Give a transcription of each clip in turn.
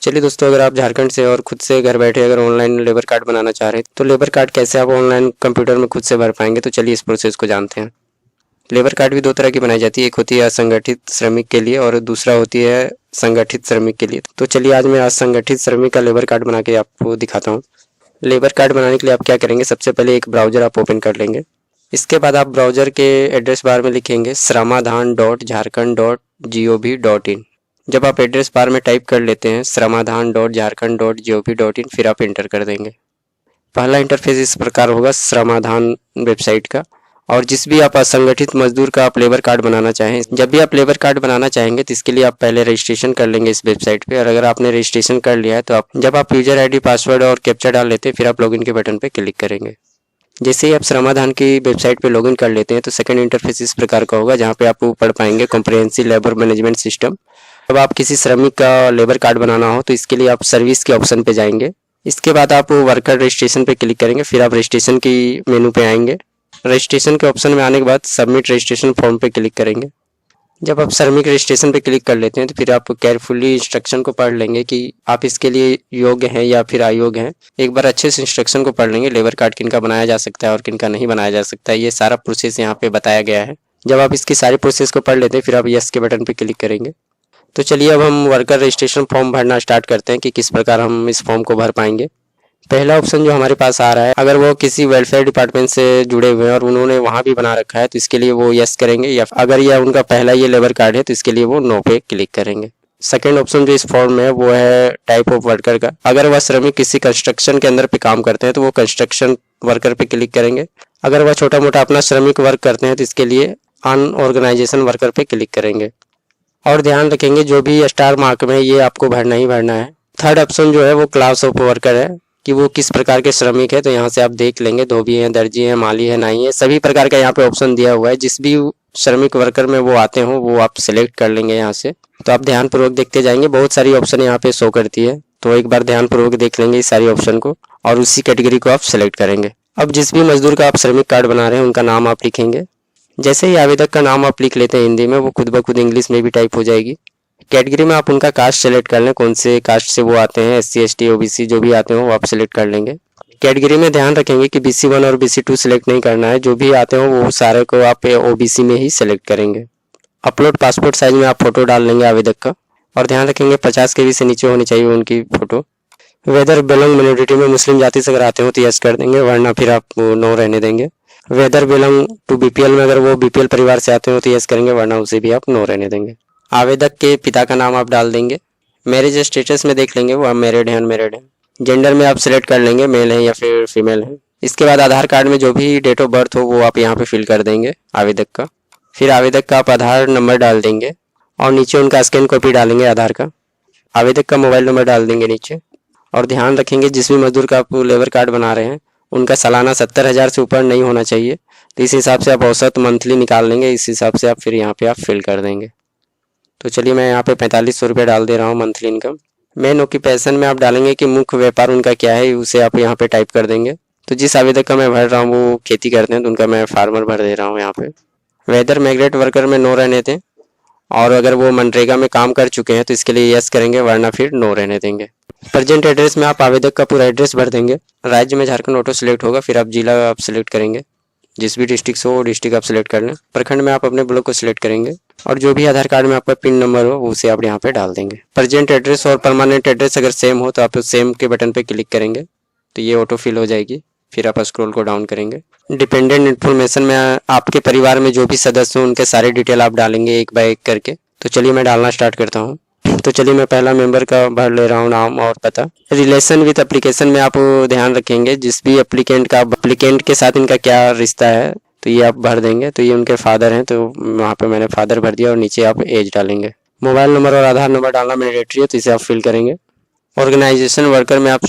चलिए दोस्तों, अगर आप झारखंड से और खुद से घर बैठे अगर ऑनलाइन लेबर कार्ड बनाना चाह रहे हैं तो लेबर कार्ड कैसे आप ऑनलाइन कंप्यूटर में खुद से भर पाएंगे, तो चलिए इस प्रोसेस को जानते हैं। लेबर कार्ड भी दो तरह की बनाई जाती है, एक होती है असंगठित श्रमिक के लिए और दूसरा होती है संगठित श्रमिक के लिए। तो चलिए आज मैं असंगठित श्रमिक का लेबर कार्ड बना के आपको दिखाता हूँ। लेबर कार्ड बनाने के लिए आप क्या करेंगे, सबसे पहले एक ब्राउजर आप ओपन कर लेंगे। इसके बाद आप ब्राउजर के एड्रेस बार में लिखेंगे श्रमाधान.झारखंड.gov.in। जब आप एड्रेस बार में टाइप कर लेते हैं श्रमाधान.झारखंड.gov.in, फिर आप इंटर कर देंगे। पहला इंटरफेस इस प्रकार होगा श्रमाधान वेबसाइट का। और जिस भी आप असंगठित मजदूर का आप लेबर कार्ड बनाना चाहें, जब भी आप लेबर कार्ड बनाना चाहेंगे तो इसके लिए आप पहले रजिस्ट्रेशन कर लेंगे इस वेबसाइट पे। और अगर आपने रजिस्ट्रेशन कर लिया है तो आप जब आप यूजर आईडी, पासवर्ड और कैप्चा डाल लेते हैं, फिर आप लॉगिन के बटन पे क्लिक करेंगे। जैसे ही आप श्रमाधान की वेबसाइट पे लॉगिन कर लेते हैं तो सेकंड इंटरफेस इस प्रकार का होगा, जहाँ पे आप पढ़ पाएंगे कॉम्प्रिहेंसिव लेबर मैनेजमेंट सिस्टम। जब आप किसी श्रमिक का लेबर कार्ड बनाना हो तो इसके लिए आप सर्विस के ऑप्शन पे जाएंगे। इसके बाद आप वर्कर रजिस्ट्रेशन पे क्लिक करेंगे, फिर आप रजिस्ट्रेशन की मेनू पे आएंगे। रजिस्ट्रेशन के ऑप्शन में आने के बाद सबमिट रजिस्ट्रेशन फॉर्म पे क्लिक करेंगे। जब आप श्रमिक रजिस्ट्रेशन पे क्लिक कर लेते हैं तो फिर आप केयरफुली इंस्ट्रक्शन को पढ़ लेंगे कि आप इसके लिए योग्य हैं या फिर अयोग्य हैं। एक बार अच्छे से इंस्ट्रक्शन को पढ़ लेंगे, लेबर कार्ड किनका बनाया जा सकता है और किनका नहीं बनाया जा सकता है, ये सारा प्रोसेस यहाँ पे बताया गया है। जब आप इसकी सारी प्रोसेस को पढ़ लेते हैं फिर आप यस के बटन पे क्लिक करेंगे। तो चलिए अब हम वर्कर रजिस्ट्रेशन फॉर्म भरना स्टार्ट करते हैं कि किस प्रकार हम इस फॉर्म को भर पाएंगे। पहला ऑप्शन जो हमारे पास आ रहा है, अगर वो किसी वेलफेयर डिपार्टमेंट से जुड़े हुए हैं और उन्होंने वहाँ भी बना रखा है तो इसके लिए वो यस करेंगे, या अगर यह उनका पहला ये लेबर कार्ड है तो इसके लिए वो नो पे क्लिक करेंगे। सेकेंड ऑप्शन जो इस फॉर्म में है वो है टाइप ऑफ वर्कर का। अगर वह श्रमिक किसी कंस्ट्रक्शन के अंदर पे काम करते हैं तो वो कंस्ट्रक्शन वर्कर पे क्लिक करेंगे। अगर वह छोटा मोटा अपना श्रमिक वर्क करते हैं तो इसके लिए अनऑर्गेनाइजेशन वर्कर पे क्लिक करेंगे। और ध्यान रखेंगे जो भी स्टार मार्क में ये आपको भरना ही भरना है। थर्ड ऑप्शन जो है वो क्लास ऑफ वर्कर है कि वो किस प्रकार के श्रमिक है, तो यहाँ से आप देख लेंगे, धोबी है, दर्जी है, माली है, नाई है, सभी प्रकार का यहाँ पे ऑप्शन दिया हुआ है। जिस भी श्रमिक वर्कर में वो आते हो वो आप सिलेक्ट कर लेंगे यहाँ से। तो आप ध्यानपूर्वक देखते जाएंगे, बहुत सारी ऑप्शन यहाँ पे शो करती है, तो एक बार ध्यानपूर्वक देख लेंगे इस सारी ऑप्शन को और उसी कैटेगरी को आप सिलेक्ट करेंगे। अब जिस भी मजदूर का आप श्रमिक कार्ड बना रहे हैं उनका नाम आप लिखेंगे। जैसे ही आवेदक का नाम आप लिख लेते हैं हिंदी में, वो खुद ब खुद इंग्लिश में भी टाइप हो जाएगी। कैटेगरी में आप उनका कास्ट सेलेक्ट कर लें, कौन से कास्ट से वो आते हैं, SC ST OBC जो भी आते हो वो आप सिलेक्ट कर लेंगे। कैटेगरी में ध्यान रखेंगे कि BC1 और BC2 सिलेक्ट नहीं करना है, जो भी आते हो वो सारे को आप OBC में ही सिलेक्ट करेंगे। अपलोड पासपोर्ट साइज में आप फोटो डाल लेंगे आवेदक का, और ध्यान रखेंगे 50 KB से नीचे होनी चाहिए उनकी फोटो। वेदर बिलोंग माइनॉरिटी में मुस्लिम जाति से अगर आते हो तो यस कर देंगे, वरना फिर आप नो रहने देंगे। वेदर बिलोंग टू BPL में अगर वो BPL परिवार से आते हो तो यस करेंगे, वरना उसे भी आप नो रहने देंगे। आवेदक के पिता का नाम आप डाल देंगे। मैरिज स्टेटस में देख लेंगे वो आप मैरिड हैं अनमैरिड हैं। जेंडर में आप सिलेक्ट कर लेंगे, मेल है या फिर फीमेल है। इसके बाद आधार कार्ड में जो भी डेट ऑफ बर्थ हो वो आप यहाँ पे फिल कर देंगे आवेदक का। फिर आवेदक का आप आधार नंबर डाल देंगे और नीचे उनका स्कैन कॉपी डालेंगे आधार का। आवेदक का मोबाइल नंबर डाल देंगे नीचे। और ध्यान रखेंगे जिस भी मजदूर का आप लेबर कार्ड बना रहे हैं उनका सालाना 70,000 से ऊपर नहीं होना चाहिए, तो इस हिसाब से आप औसत मंथली निकाल लेंगे, इस हिसाब से आप फिर यहाँ पे आप फिल कर देंगे। तो चलिए मैं यहाँ पे 4500 रुपये डाल दे रहा हूँ मंथली इनकम। मेन ऑक्यूपेशन में आप डालेंगे कि मुख्य व्यापार उनका क्या है, उसे आप यहाँ पे टाइप कर देंगे। तो जिस आवेदक का मैं भर रहा हूँ वो खेती करते हैं तो उनका मैं फार्मर भर दे रहा हूँ यहाँ पे। वेदर माइग्रेट वर्कर में नो रहने दें, और अगर वो मनरेगा में काम कर चुके हैं तो इसके लिए यस करेंगे, वरना फिर नो रहने देंगे। प्रेजेंट एड्रेस में आप आवेदक का पूरा एड्रेस भर देंगे। राज्य में झारखंड ऑटो सिलेक्ट होगा, फिर आप जिला आप सिलेक्ट करेंगे, जिस भी डिस्ट्रिक्ट से वो डिस्ट्रिक्ट आप सिलेक्ट कर लें। प्रखंड में आप अपने ब्लॉक को सिलेक्ट करेंगे, और जो भी आधार कार्ड में आपका पिन नंबर हो उसे आप यहाँ पे डाल देंगे। प्रेजेंट एड्रेस और परमानेंट एड्रेस अगर सेम हो तो आप सेम के बटन पे क्लिक करेंगे तो ये ऑटो फिल हो जाएगी। फिर आप स्क्रॉल को डाउन करेंगे। डिपेंडेंट इन्फॉर्मेशन में आपके परिवार में जो भी सदस्य हो उनके सारे डिटेल आप डालेंगे एक बाय एक करके। तो चलिए मैं डालना स्टार्ट करता हूँ। तो चलिए मैं पहला मेंबर का भर ले रहा हूँ नाम और पता। रिलेशन विद एप्लीकेशन में आप ध्यान रखेंगे जिस भी एप्लीकेंट के साथ इनका क्या रिश्ता है तो ये आप भर देंगे। तो ये उनके फादर हैं तो वहाँ पे मैंने फादर भर दिया, और नीचे आप एज डालेंगे। मोबाइल नंबर और आधार नंबर डालना मैंडेटरी है तो इसे आप फिल करेंगे। ऑर्गेनाइजेशन वर्कर में आप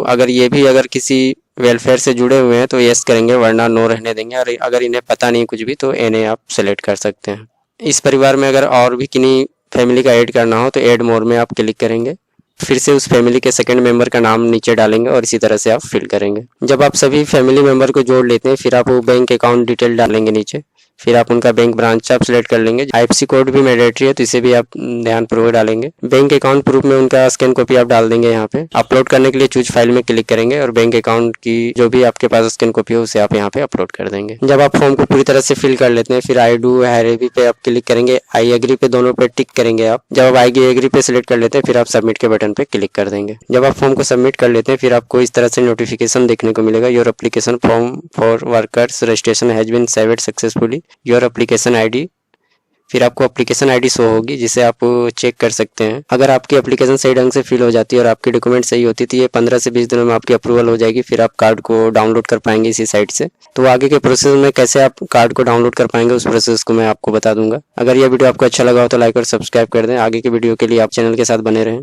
अगर किसी वेलफेयर से जुड़े हुए हैं तो यस करेंगे, वरना नो रहने देंगे। और अगर इन्हें पता नहीं कुछ भी तो इन्हें आप सेलेक्ट कर सकते हैं। इस परिवार में अगर और भी किन्हीं फैमिली का ऐड करना हो तो ऐड मोर में आप क्लिक करेंगे। फिर से उस फैमिली के सेकंड मेंबर का नाम नीचे डालेंगे और इसी तरह से आप फिल करेंगे। जब आप सभी फैमिली मेंबर को जोड़ लेते हैं फिर आप वो बैंक अकाउंट डिटेल डालेंगे नीचे। फिर आप उनका बैंक ब्रांच आप सिलेक्ट कर लेंगे। IFSC कोड भी मैंडेटरी है तो इसे भी आप ध्यानपूर्वक डालेंगे। बैंक अकाउंट प्रूफ में उनका स्कैन कॉपी आप डाल देंगे। यहाँ पे अपलोड करने के लिए चूज फाइल में क्लिक करेंगे और बैंक अकाउंट की जो भी आपके पास स्कैन कॉपी हो उसे आप यहाँ पे अपलोड कर देंगे। जब आप फॉर्म को पूरी तरह से फिल कर लेते हैं फिर आई डू हैवी पे आप क्लिक करेंगे, आई एग्री पे दोनों पे टिक करेंगे आप। जब आप आई एग्री पे सिलेक्ट कर लेते हैं फिर आप सबमिट के बटन पे क्लिक कर देंगे। जब आप फॉर्म को सबमिट कर लेते हैं फिर आपको इस तरह से नोटिफिकेशन देखने को मिलेगा, your application form for workers registration has been submitted successfully, your application ID. फिर आपको एप्लीकेशन आईडी शो होगी जिसे आप चेक कर सकते हैं। अगर आपकी एप्लीकेशन सही ढंग से फिल हो जाती है और आपके डॉक्यूमेंट सही होती है तो ये 15 से 20 दिनों में आपकी अप्रूवल हो जाएगी। फिर आप कार्ड को डाउनलोड कर पाएंगे इसी साइट से। तो आगे के प्रोसेस में कैसे आप कार्ड को डाउनलोड कर पाएंगे उस प्रोसेस को मैं आपको बता दूंगा। अगर यह वीडियो आपको अच्छा लगा हो तो लाइक और सब्सक्राइब कर दें। आगे के वीडियो के लिए आप चैनल के साथ बने रहें।